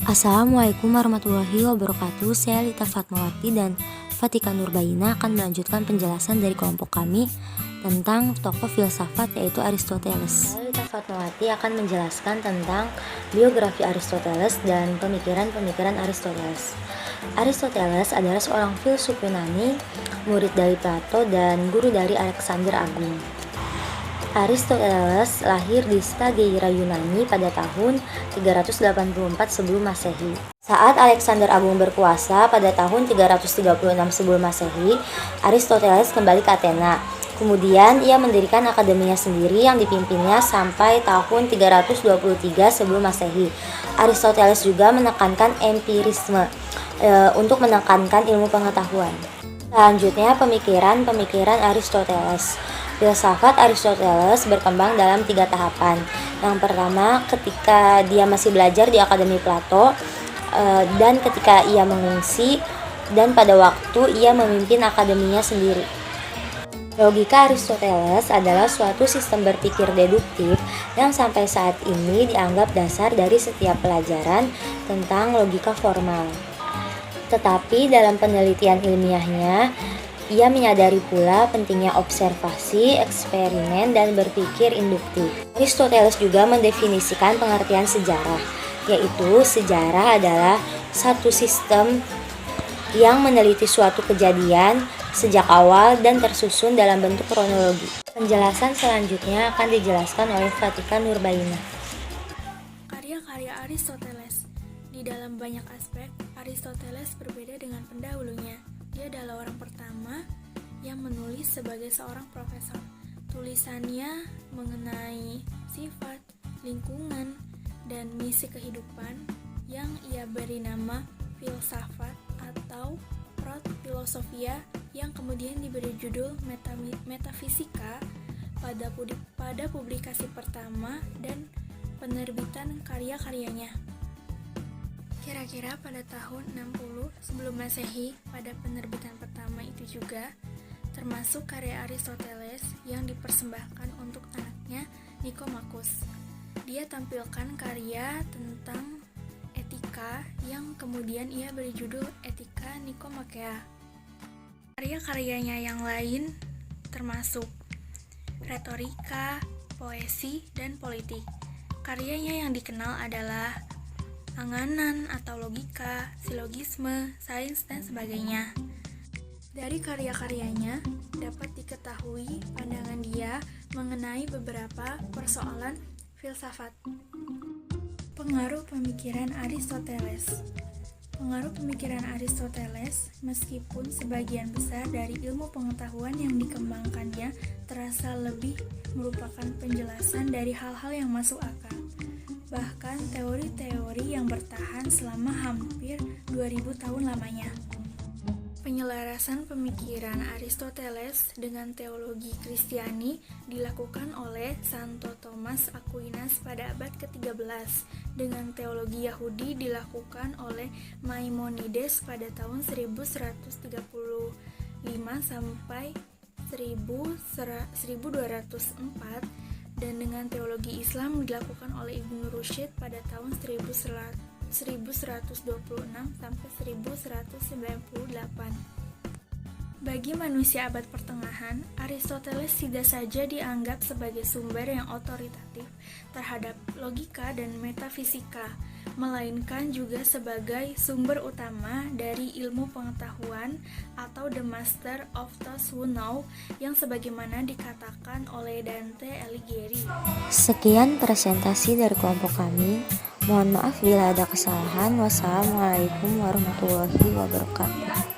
Assalamualaikum warahmatullahi wabarakatuh. Saya Lita Fatmawati dan Fatika Nurbaina akan melanjutkan penjelasan dari kelompok kami tentang tokoh filsafat yaitu Aristoteles. Saya Lita Fatmawati akan menjelaskan tentang biografi Aristoteles dan pemikiran-pemikiran Aristoteles. Aristoteles adalah seorang filsuf Yunani, murid dari Plato dan guru dari Alexander Agung. Aristoteles lahir di Stagira, Yunani pada tahun 384 sebelum Masehi. Saat Alexander Agung berkuasa pada tahun 336 sebelum Masehi, Aristoteles kembali ke Athena. Kemudian ia mendirikan akademinya sendiri yang dipimpinnya sampai tahun 323 sebelum Masehi. Aristoteles juga menekankan empirisme untuk menekankan ilmu pengetahuan. Selanjutnya, pemikiran Aristoteles. Filsafat Aristoteles berkembang dalam 3 tahapan. Yang pertama, ketika dia masih belajar di Akademi Plato, dan ketika ia mengungsi, dan pada waktu ia memimpin akademinya sendiri. Logika Aristoteles adalah suatu sistem berpikir deduktif yang sampai saat ini dianggap dasar dari setiap pelajaran tentang logika formal. Tetapi dalam penelitian ilmiahnya, ia menyadari pula pentingnya observasi, eksperimen, dan berpikir induktif. Aristoteles juga mendefinisikan pengertian sejarah, yaitu sejarah adalah satu sistem yang meneliti suatu kejadian sejak awal dan tersusun dalam bentuk kronologi. Penjelasan selanjutnya akan dijelaskan oleh Fatika Nurbaina. Karya-karya Aristoteles. Di dalam banyak aspek, Aristoteles berbeda dengan pendahulunya. Dia adalah orang pertama yang menulis sebagai seorang profesor. Tulisannya mengenai sifat, lingkungan, dan misi kehidupan yang ia beri nama filsafat atau prot-filosofia yang kemudian diberi judul metafisika pada publikasi pertama dan penerbitan karya-karyanya. Kira-kira pada tahun 60 sebelum Masehi, pada penerbitan pertama itu juga, termasuk karya Aristoteles yang dipersembahkan untuk anaknya Nikomakus. Dia tampilkan karya tentang etika yang kemudian ia beri judul Etika Nikomakea. Karya-karyanya yang lain termasuk retorika, poesi, dan politik. Karyanya yang dikenal adalah anganan atau logika, silogisme, sains, dan sebagainya. Dari karya-karyanya dapat diketahui pandangan dia mengenai beberapa persoalan filsafat. Pengaruh pemikiran Aristoteles. Pengaruh pemikiran Aristoteles, meskipun sebagian besar dari ilmu pengetahuan yang dikembangkannya terasa lebih merupakan penjelasan dari hal-hal yang masuk akal. Bahkan teori-teori yang bertahan selama hampir 2000 tahun lamanya. Penyelarasan pemikiran Aristoteles dengan teologi Kristiani dilakukan oleh Santo Thomas Aquinas pada abad ke-13. Dengan teologi Yahudi dilakukan oleh Maimonides pada tahun 1135 sampai 1204. Dan dengan teologi Islam dilakukan oleh Ibnu Rushd pada tahun 1126 sampai 1198. Bagi manusia abad pertengahan, Aristoteles tidak saja dianggap sebagai sumber yang otoritatif terhadap logika dan metafisika, melainkan juga sebagai sumber utama dari ilmu pengetahuan atau the master of those who know, yang sebagaimana dikatakan oleh Dante Alighieri. Sekian presentasi dari kelompok kami. Mohon maaf bila ada kesalahan. Wassalamualaikum warahmatullahi wabarakatuh.